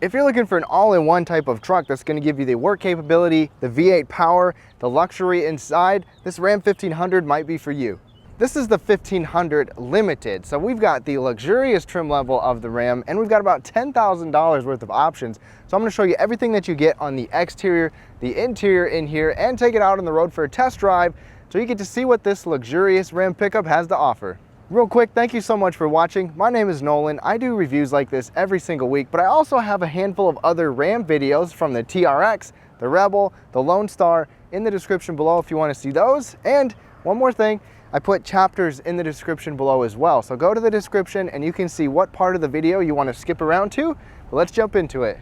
If you're looking for an all-in-one type of truck that's going to give you the work capability, the V8 power, the luxury inside, this Ram 1500 might be for you. This is the 1500 Limited, so we've got the luxurious trim level of the Ram, and we've got about $10,000 worth of options. So I'm going to show you everything that you get on the exterior, the interior in here, and take it out on the road for a test drive so you get to see what this luxurious Ram pickup has to offer. Real quick, thank you so much for watching. My name is Nolan. I do reviews like this every single week, but I also have a handful of other Ram videos from the TRX, the Rebel, the Lone Star in the description below if you want to see those. And one more thing, I put chapters in the description below as well. So go to the description and you can see what part of the video you want to skip around to. But let's jump into it.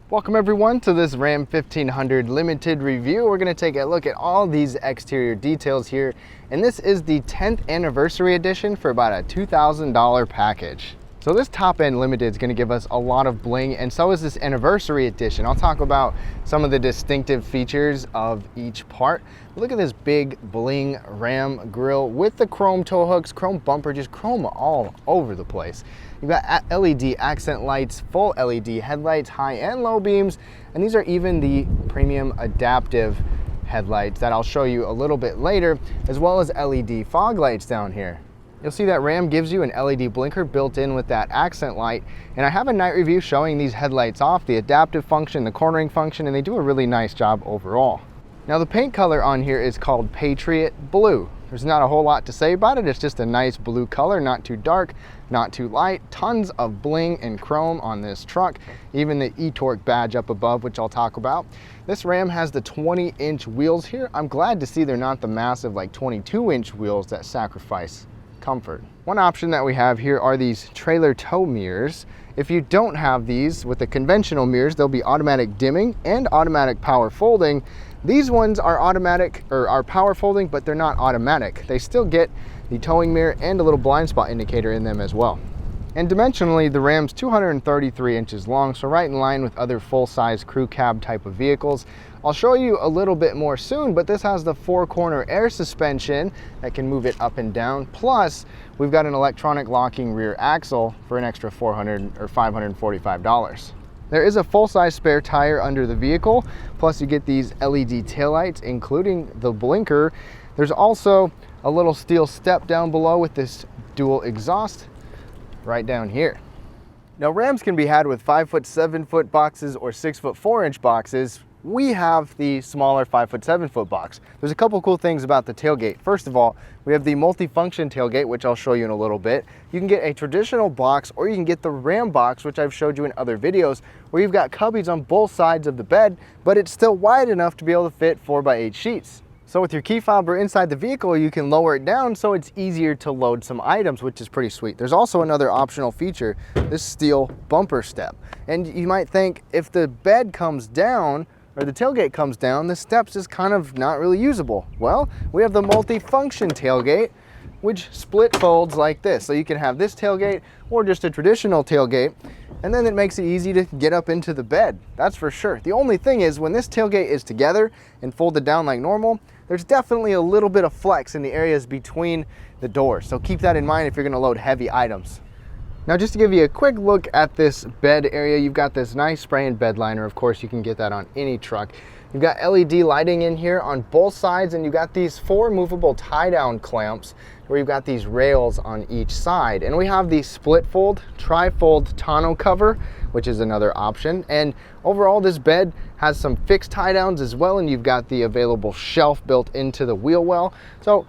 Welcome everyone to this Ram 1500 Limited review. We're going to take a look at all these exterior details here. And this is the 10th anniversary edition for about a $2,000 package. So this top end Limited is going to give us a lot of bling, and so is this anniversary edition. I'll talk about some of the distinctive features of each part. Look at this big bling Ram grille with the chrome tow hooks, chrome bumper, just chrome all over the place. You've got LED accent lights, full LED headlights, high and low beams, and these are even the premium adaptive headlights that I'll show you a little bit later, as well as LED fog lights down here. You'll see that Ram gives you an LED blinker built in with that accent light, and I have a night review showing these headlights off, the adaptive function, the cornering function, and they do a really nice job overall. Now the paint color on here is called Patriot Blue. There's not a whole lot to say about it. It's just a nice blue color, not too dark, not too light. Tons of bling and chrome on this truck, even the e-torque badge up above, which I'll talk about. This Ram has the 20-inch wheels here. I'm glad to see they're not the massive like 22-inch wheels that sacrifice comfort. One option that we have here are these trailer tow mirrors. If you don't have these with the conventional mirrors, they'll be automatic dimming and automatic power folding. These ones are automatic or are power folding, but they're not automatic. They still get the towing mirror and a little blind spot indicator in them as well. And dimensionally, the Ram's 233 inches long, so right in line with other full-size crew cab type of vehicles. I'll show you a little bit more soon, but this has the 4-corner air suspension that can move it up and down. Plus, we've got an electronic locking rear axle for an extra $400 or $545. There is a full-size spare tire under the vehicle, plus you get these LED taillights, including the blinker. There's also a little steel step down below with this dual exhaust right down here. Now Rams can be had with 5-foot 7-foot boxes or 6-foot 4-inch boxes. We have the smaller 5-foot 7-foot box. There's a couple cool things about the tailgate. First of all, we have the multi-function tailgate, which I'll show you in a little bit. You can get a traditional box, or you can get the Ram box, which I've showed you in other videos, where you've got cubbies on both sides of the bed, but it's still wide enough to be able to fit 4x8 sheets. So with your key fob or inside the vehicle, you can lower it down so it's easier to load some items, which is pretty sweet. There's also another optional feature, this steel bumper step. And you might think if the bed comes down, or the tailgate comes down, the steps is kind of not really usable. Well, we have the multi-function tailgate, which split folds like this. So you can have this tailgate or just a traditional tailgate, and then it makes it easy to get up into the bed, that's for sure. The only thing is when this tailgate is together and folded down like normal, there's definitely a little bit of flex in the areas between the doors. So keep that in mind if you're gonna load heavy items. Now just to give you a quick look at this bed area, you've got this nice spray and bed liner. Of course, you can get that on any truck. You've got LED lighting in here on both sides, and you've got these 4 movable tie-down clamps where you've got these rails on each side. And we have the split fold, tri-fold tonneau cover, which is another option. And overall, this bed has some fixed tie-downs as well, and you've got the available shelf built into the wheel well. So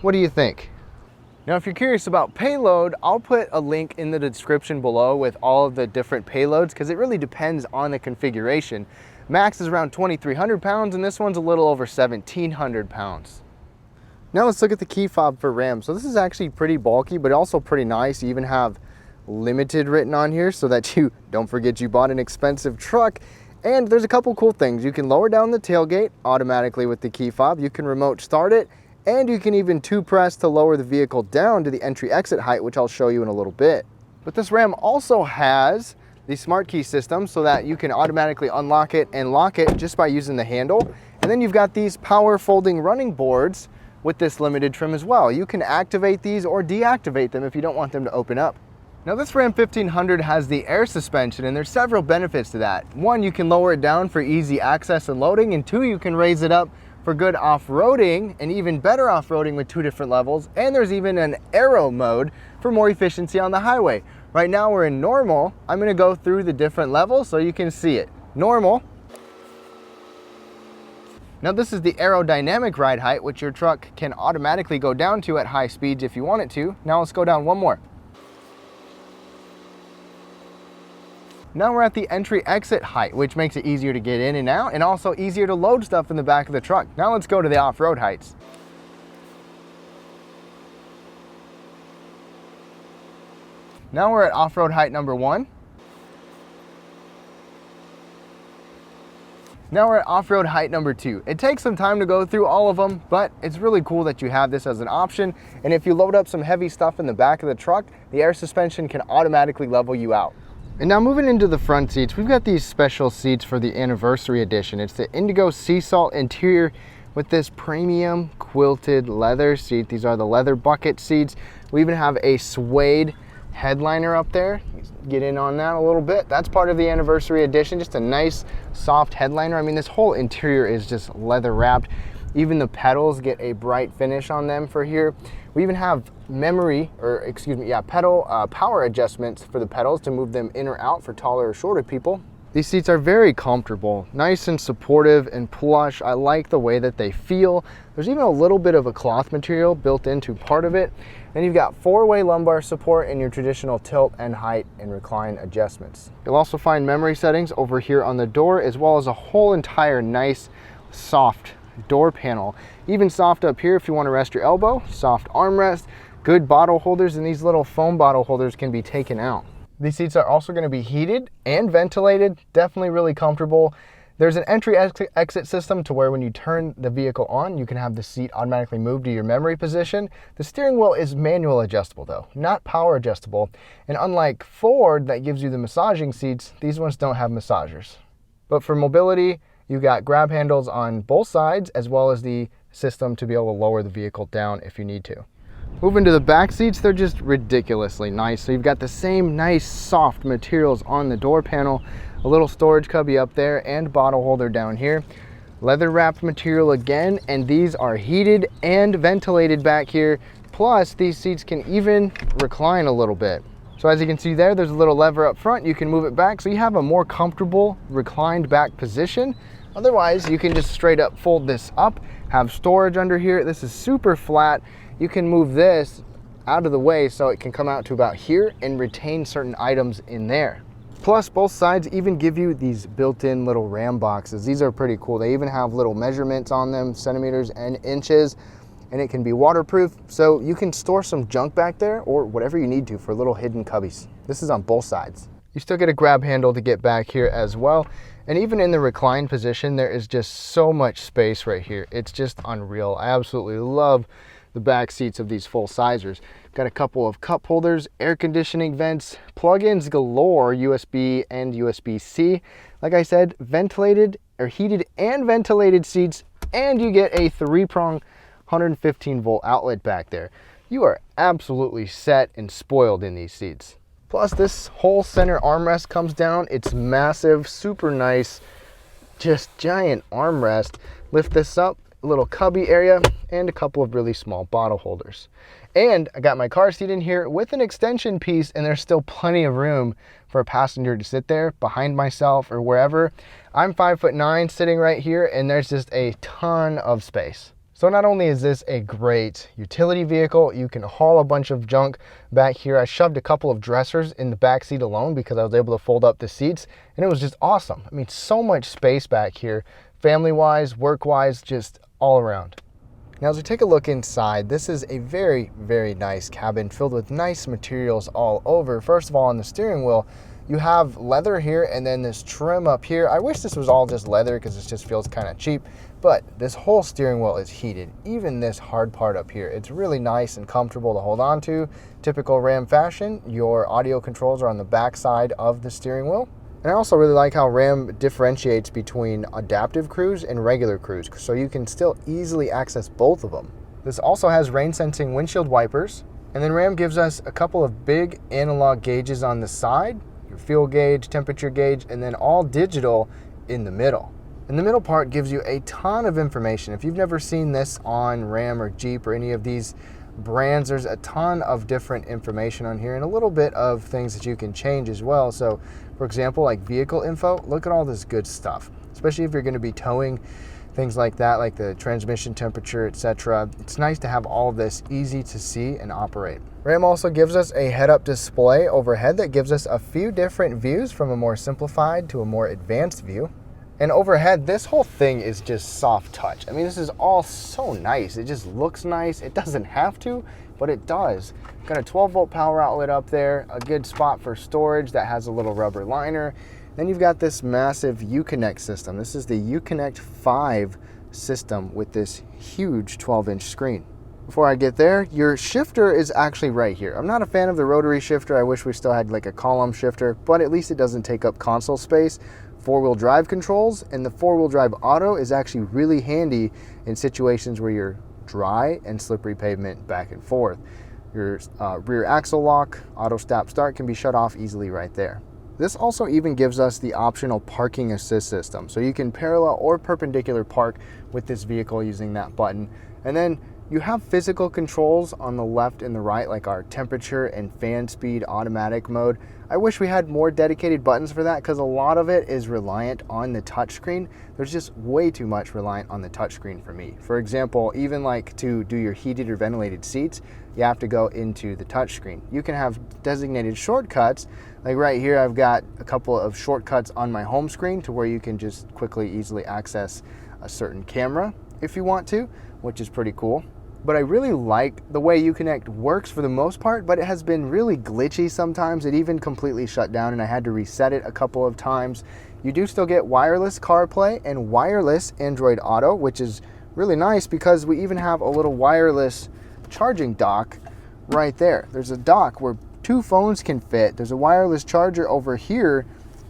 what do you think? Now, if you're curious about payload, I'll put a link in the description below with all of the different payloads, because it really depends on the configuration. Max is around 2,300 pounds, and this one's a little over 1,700 pounds. Now let's look at the key fob for Ram. So this is actually pretty bulky, but also pretty nice. You even have Limited written on here so that you don't forget you bought an expensive truck. And there's a couple cool things. You can lower down the tailgate automatically with the key fob. You can remote start it, and you can even 2-press to lower the vehicle down to the entry exit height, which I'll show you in a little bit. But this Ram also has the smart key system so that you can automatically unlock it and lock it just by using the handle. And then you've got these power folding running boards with this Limited trim as well. You can activate these or deactivate them if you don't want them to open up. Now this Ram 1500 has the air suspension, and there's several benefits to that. One, you can lower it down for easy access and loading, and two, you can raise it up for good off-roading and even better off-roading with 2 different levels. And there's even an aero mode for more efficiency on the highway. Right now we're in normal. I'm gonna go through the different levels so you can see it. Normal. Now this is the aerodynamic ride height, which your truck can automatically go down to at high speeds if you want it to. Now let's go down one more. Now we're at the entry exit height, which makes it easier to get in and out and also easier to load stuff in the back of the truck. Now let's go to the off-road heights. Now we're at off-road height number 1. Now we're at off-road height number 2. It takes some time to go through all of them, but it's really cool that you have this as an option. And if you load up some heavy stuff in the back of the truck, the air suspension can automatically level you out. And now moving into the front seats, we've got these special seats for the anniversary edition. It's the Indigo Sea Salt interior with this premium quilted leather seat. These are the leather bucket seats. We even have a suede headliner up there. Get in on that a little bit. That's part of the anniversary edition, just a nice soft headliner. I mean, this whole interior is just leather wrapped. Even the pedals get a bright finish on them for here. We even have power adjustments for the pedals to move them in or out for taller or shorter people. These seats are very comfortable, nice and supportive and plush. I like the way that they feel. There's even a little bit of a cloth material built into part of it. Then you've got 4-way lumbar support and your traditional tilt and height and recline adjustments. You'll also find memory settings over here on the door, as well as a whole entire nice soft door panel. Even soft up here if you want to rest your elbow, soft armrest, good bottle holders, and these little foam bottle holders can be taken out. These seats are also going to be heated and ventilated, definitely really comfortable. There's an entry exit system to where when you turn the vehicle on, you can have the seat automatically move to your memory position. The steering wheel is manual adjustable though, not power adjustable. And unlike Ford that gives you the massaging seats, these ones don't have massagers. But for mobility, you got grab handles on both sides, as well as the system to be able to lower the vehicle down if you need to. Moving to the back seats, they're just ridiculously nice. So you've got the same nice soft materials on the door panel, a little storage cubby up there and bottle holder down here. Leather wrapped material again, and these are heated and ventilated back here. Plus these seats can even recline a little bit. So as you can see there's a little lever up front. You can move it back so you have a more comfortable reclined back position. Otherwise, you can just straight up fold this up, have storage under here. This is super flat. You can move this out of the way so it can come out to about here and retain certain items in there. Plus, both sides even give you these built-in little Ram boxes. These are pretty cool. They even have little measurements on them, centimeters and inches, and it can be waterproof. So you can store some junk back there or whatever you need to for little hidden cubbies. This is on both sides. You still get a grab handle to get back here as well. And even in the recline position, there is just so much space right here. It's just unreal. I absolutely love the back seats of these full-sizers. Got a couple of cup holders, air conditioning vents, plug-ins galore, USB and USB-C. Like I said, ventilated or heated and ventilated seats, and you get a 3-prong 115-volt outlet back there. You are absolutely set and spoiled in these seats. Plus, this whole center armrest comes down. It's massive, super nice, just giant armrest. Lift this up, a little cubby area, and a couple of really small bottle holders. And I got my car seat in here with an extension piece, and there's still plenty of room for a passenger to sit there behind myself or wherever. I'm 5'9", sitting right here, and there's just a ton of space. So not only is this a great utility vehicle, you can haul a bunch of junk back here. I shoved a couple of dressers in the back seat alone because I was able to fold up the seats, and it was just awesome. I mean, so much space back here, family-wise, work-wise, just all around. Now as we take a look inside, this is a very, very nice cabin filled with nice materials all over. First of all, on the steering wheel, you have leather here and then this trim up here. I wish this was all just leather because this just feels kind of cheap, but this whole steering wheel is heated. Even this hard part up here, it's really nice and comfortable to hold on to. Typical Ram fashion, your audio controls are on the back side of the steering wheel. And I also really like how Ram differentiates between adaptive cruise and regular cruise, so you can still easily access both of them. This also has rain sensing windshield wipers, And then Ram gives us a couple of big analog gauges on the side, your fuel gauge, temperature gauge, and then all digital in the middle. And the middle part gives you a ton of information. If you've never seen this on Ram or Jeep or any of these brands, there's a ton of different information on here and a little bit of things that you can change as well. So for example, like vehicle info, look at all this good stuff, especially if you're going to be towing, things like that, like the transmission temperature, etc. It's nice to have all of this easy to see and operate. Ram also gives us a head-up display overhead that gives us a few different views, from a more simplified to a more advanced view. And overhead, this whole thing is just soft touch. I mean, this is all so nice. It just looks nice. It doesn't have to, but it does. Got a 12-volt power outlet up there, a good spot for storage that has a little rubber liner. Then you've got this massive Uconnect system. This is the Uconnect 5 system with this huge 12-inch screen. Before I get there, your shifter is actually right here. I'm not a fan of the rotary shifter. I wish we still had like a column shifter, but at least it doesn't take up console space. Four-wheel drive controls, and the four-wheel drive auto is actually really handy in situations where you're dry and slippery pavement back and forth. Your rear axle lock, auto stop-start can be shut off easily right there. This also even gives us the optional parking assist system. So you can parallel or perpendicular park with this vehicle using that button. And then you have physical controls on the left and the right, like our temperature and fan speed automatic mode. I wish we had more dedicated buttons for that, because a lot of it is reliant on the touchscreen. There's just way too much reliant on the touchscreen for me. For example, even like to do your heated or ventilated seats, you have to go into the touchscreen. You can have designated shortcuts. Like right here, I've got a couple of shortcuts on my home screen to where you can just quickly, easily access a certain camera if you want to, which is pretty cool. But I really like the way Uconnect works for the most part, but it has been really glitchy sometimes. It even completely shut down and I had to reset it a couple of times. You do still get wireless CarPlay and wireless Android Auto, which is really nice because we even have a little wireless charging dock right there. There's a dock where two phones can fit. There's a wireless charger over here,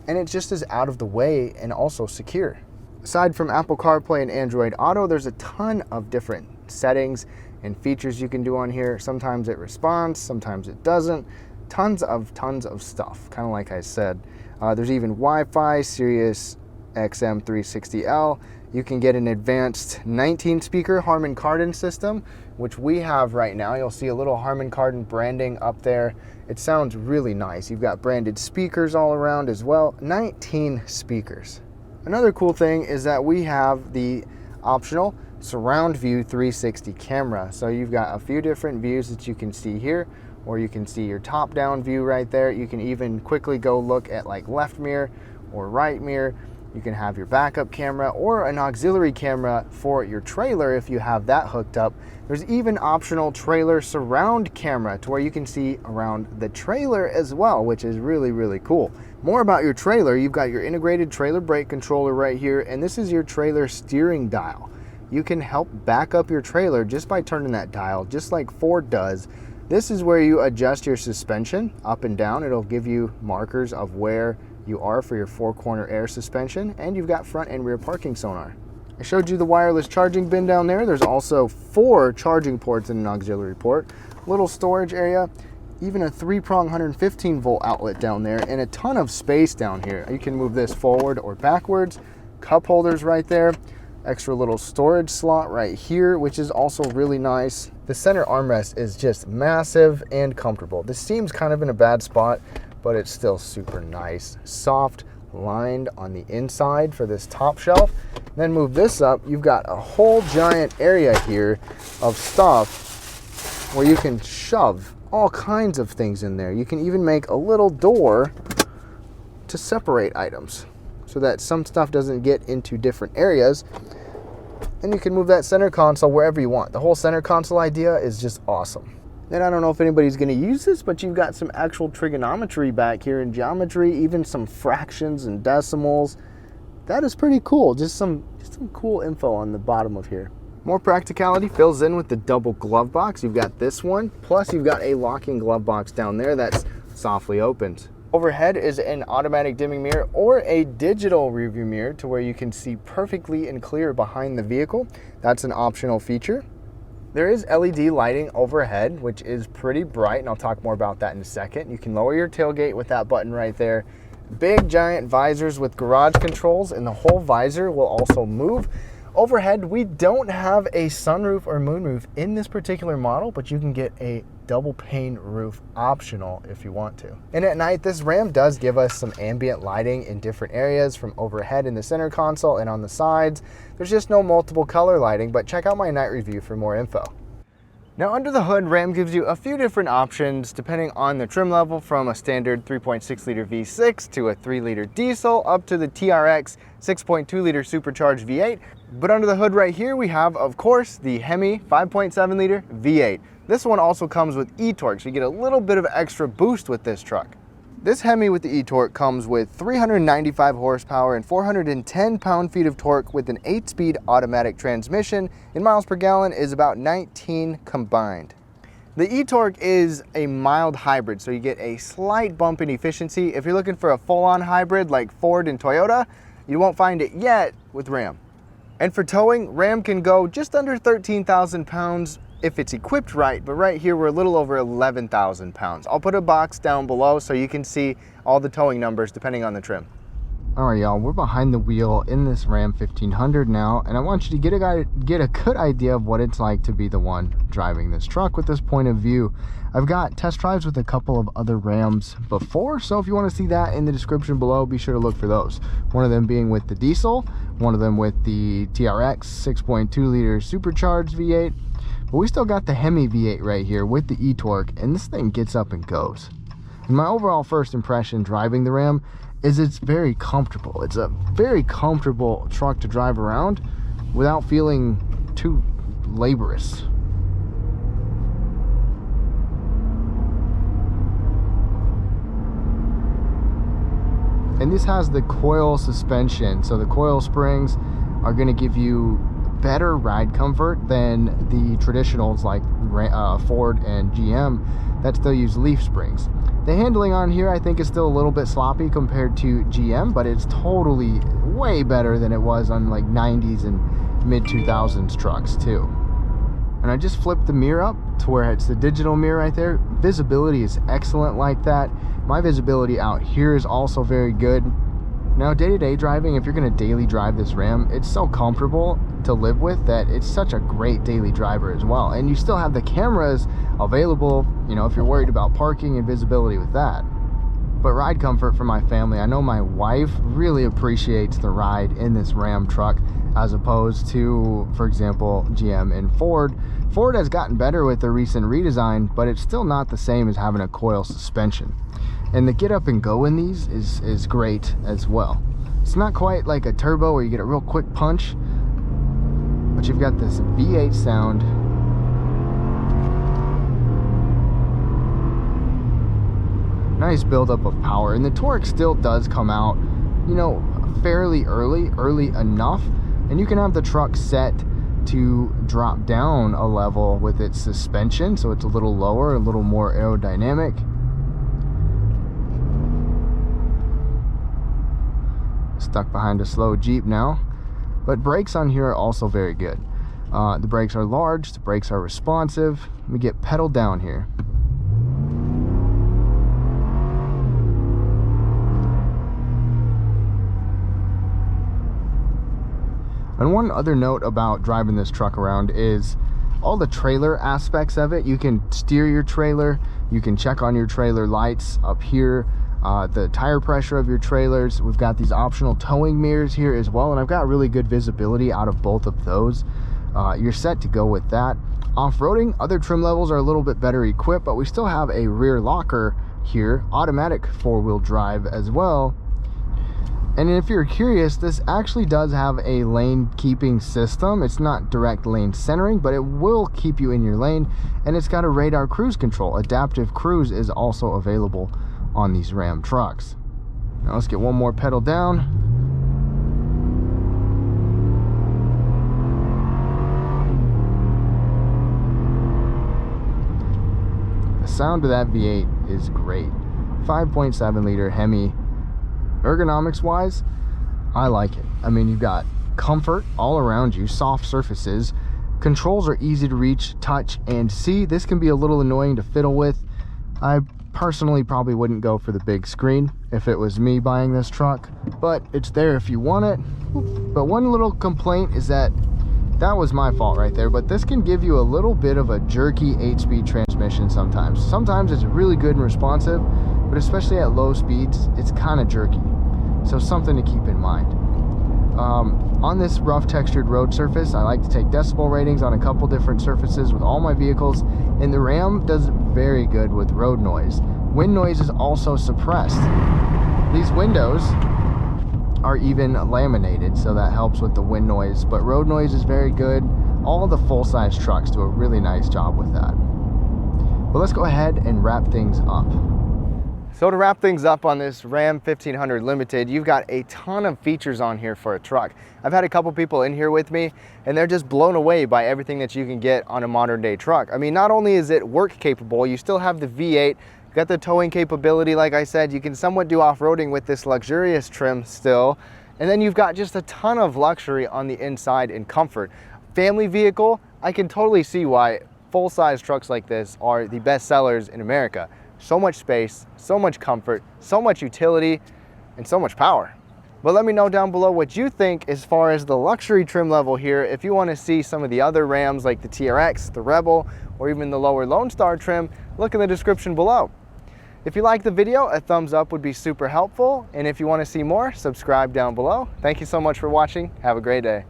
and it just is out of the way and also secure. Aside from Apple CarPlay and Android Auto, there's a ton of different settings and features you can do on here. Sometimes it responds, sometimes it doesn't. Tons of stuff, kind of like I said. There's even Wi-Fi, Sirius XM 360L. You can get an advanced 19-speaker Harman Kardon system, which we have right now. You'll see a little Harman Kardon branding up there. It sounds really nice. You've got branded speakers all around as well. 19 speakers. Another cool thing is that we have the optional surround view 360 camera. So you've got a few different views that you can see here, or you can see your top down view right there. You can even quickly go look at like left mirror or right mirror. You can have your backup camera or an auxiliary camera for your trailer if you have that hooked up. There's even optional trailer surround camera to where you can see around the trailer as well, which is really, really cool. More about your trailer, you've got your integrated trailer brake controller right here, and this is your trailer steering dial. You can help back up your trailer just by turning that dial, just like Ford does. This is where you adjust your suspension up and down. It'll give you markers of where you are for your four-corner air suspension, and you've got front and rear parking sonar. I showed you the wireless charging bin down there. There's also 4 charging ports and an auxiliary port, little storage area, even a 3-prong 115-volt outlet down there, and a ton of space down here. You can move this forward or backwards. Cup holders right there. Extra little storage slot right here, which is also really nice. The center armrest is just massive and comfortable. This seems kind of in a bad spot, but it's still super nice. Soft, lined on the inside for this top shelf. Then move this up, you've got a whole giant area here of stuff where you can shove all kinds of things in there. You can even make a little door to separate items so that some stuff doesn't get into different areas. And you can move that center console wherever you want. The whole center console idea is just awesome. And I don't know if anybody's going to use this, but you've got some actual trigonometry back here and geometry, even some fractions and decimals. That is pretty cool. Just some cool info on the bottom of here. More practicality fills in with the double glove box. You've got this one, plus you've got a locking glove box down there that's softly opened. Overhead is an automatic dimming mirror or a digital rearview mirror to where you can see perfectly and clear behind the vehicle. That's an optional feature. There is LED lighting overhead, which is pretty bright, and I'll talk more about that in a second. You can lower your tailgate with that button right there. Big giant visors with garage controls, and the whole visor will also move. Overhead, we don't have a sunroof or moonroof in this particular model, but you can get a double pane roof optional if you want to. And at night, this Ram does give us some ambient lighting in different areas, from overhead in the center console and on the sides. There's just no multiple color lighting, but check out my night review for more info. Now under the hood, Ram gives you a few different options depending on the trim level, from a standard 3.6 liter V6 to a 3 liter diesel up to the TRX 6.2 liter supercharged V8. But under the hood right here, we have, of course, the HEMI 5.7 liter V8. This one also comes with e-torque, so you get a little bit of extra boost with this truck. This HEMI with the e-torque comes with 395 horsepower and 410 pound-feet of torque with an 8-speed automatic transmission, and miles per gallon is about 19 combined. The e-torque is a mild hybrid, so you get a slight bump in efficiency. If you're looking for a full-on hybrid like Ford and Toyota, you won't find it yet with Ram. And for towing, Ram can go just under 13,000 pounds if it's equipped right, but right here we're a little over 11,000 pounds. I'll put a box down below so you can see all the towing numbers depending on the trim. All right, y'all, we're behind the wheel in this Ram 1500 now, and I want you to get a good idea of what it's like to be the one driving this truck with this point of view. I've got test drives with a couple of other Rams before, so if you want to see that in the description below, be sure to look for those. One of them being with the diesel, one of them with the TRX 6.2 liter supercharged V8, but we still got the HEMI V8 right here with the e-torque, and this thing gets up and goes. And my overall first impression driving the Ram is it's very comfortable. It's a very comfortable truck to drive around without feeling too laborious. And this has the coil suspension, so the coil springs are going to give you better ride comfort than the traditionals like Ford and GM that still use leaf springs. The handling on here I think is still a little bit sloppy compared to GM, but it's totally way better than it was on like 90s and mid 2000s trucks too. And I just flipped the mirror up to where it's the digital mirror right there. Visibility is excellent like that. My visibility out here is also very good. Now, day-to-day driving, if you're going to daily drive this Ram, it's so comfortable to live with that it's such a great daily driver as well. And you still have the cameras available, you know, if you're worried about parking and visibility with that. But ride comfort for my family, I know my wife really appreciates the ride in this Ram truck as opposed to, for example, GM and Ford. Ford has gotten better with the recent redesign, but it's still not the same as having a coil suspension. And the get up and go in these is great as well. It's not quite like a turbo where you get a real quick punch, but you've got this V8 sound. Nice buildup of power, and the torque still does come out, you know, fairly early enough, and you can have the truck set to drop down a level with its suspension, so it's a little lower, a little more aerodynamic. Stuck behind a slow Jeep now, but brakes on here are also very good. The brakes are large, the brakes are responsive. Let me get pedal down here. And one other note about driving this truck around is all the trailer aspects of it. You can steer your trailer, you can check on your trailer lights up here, the tire pressure of your trailers. We've got these optional towing mirrors here as well, and I've got really good visibility out of both of those. You're set to go with that. Off-roading, other trim levels are a little bit better equipped, but we still have a rear locker here, automatic 4-wheel drive as well. And if you're curious, this actually does have a lane keeping system. It's not direct lane centering, but it will keep you in your lane, and it's got a radar cruise control. Adaptive cruise is also available on these Ram trucks. Now let's get one more pedal down. The sound of that V8 is great. 5.7 liter HEMI. Ergonomics wise, I like it. I mean, you've got comfort all around you, soft surfaces, Controls are easy to reach, touch, and see. This can be a little annoying to fiddle with. I personally probably wouldn't go for the big screen if it was me buying this truck, but it's there if you want it. But one little complaint is that was my fault right there, but this can give you a little bit of a jerky 8-speed transmission sometimes. Sometimes it's really good and responsive, but especially at low speeds, it's kind of jerky. So something to keep in mind. On this rough textured road surface, I like to take decibel ratings on a couple different surfaces with all my vehicles, and the Ram does very good with road noise. Wind noise is also suppressed. These windows are even laminated, so that helps with the wind noise, but road noise is very good. All the full-size trucks do a really nice job with that. But let's go ahead and wrap things up. So to wrap things up on this Ram 1500 Limited, you've got a ton of features on here for a truck. I've had a couple people in here with me, and they're just blown away by everything that you can get on a modern day truck. I mean, not only is it work capable, you still have the V8, got the towing capability, like I said, you can somewhat do off-roading with this luxurious trim still, and then you've got just a ton of luxury on the inside and comfort. Family vehicle, I can totally see why full-size trucks like this are the best sellers in America. So much space, so much comfort, so much utility, and so much power. But let me know down below what you think as far as the luxury trim level here. If you want to see some of the other Rams like the TRX, the Rebel, or even the lower Lone Star trim, look in the description below. If you liked the video, a thumbs up would be super helpful. And if you want to see more, subscribe down below. Thank you so much for watching. Have a great day.